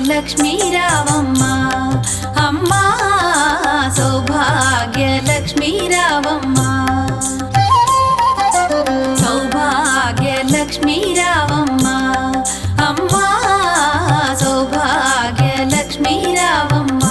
లక్ష్మీ రావమ్మ అమ్మ సౌభాగ్య లక్ష్మీ రావమ్మ సౌభాగ్య లక్ష్మీ రావమ్మ అమ్మ సౌభాగ్య లక్ష్మీ రావమ్మ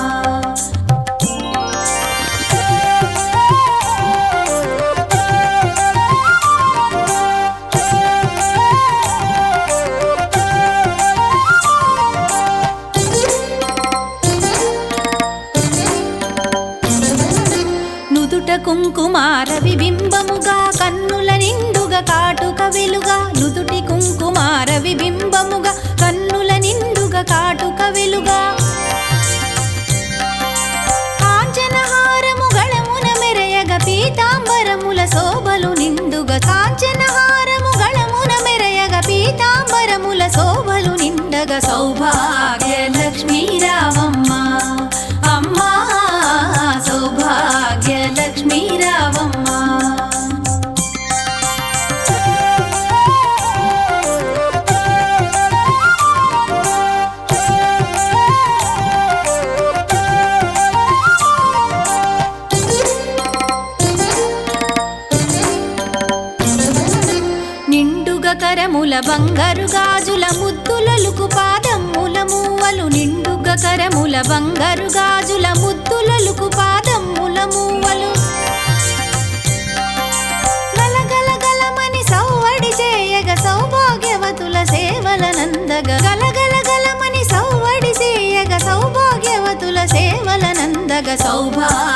కుంకుమార విబింబముగా కన్నుల నిండుగా కాటుక వెలుగా నుదుటి కుంకుమార విబింబముగా కన్నుల నిండుగా కాటుక వెలుగా కాంచనహారము గళమున మెరయగ పీతాంబరముల శోభలు నిండుగా కాంచనహారము గళమున మెరయగ పీతాంబరముల శోభలు నిండగా సౌభాగ్య లక్ష్మీ రావమ్మ అమ్మా సౌభాగ్య లక్ష్మీ రావమ్మ నిండుగ కరముల బంగారు గాజుల ముద్దులలుకు పాదమ్ముల మూవలు నిండుగ కరముల బంగారు గాజుల ముద్దులలుకు పాదమ్ముల మూవలు గలగల గలమని సౌవడి చేయగ సౌభాగ్యవతుల సేవల నందగ గలగల గలమని సౌవడి చేయగ సౌభాగ్యవతుల సేవల నందగ సౌభాగ్య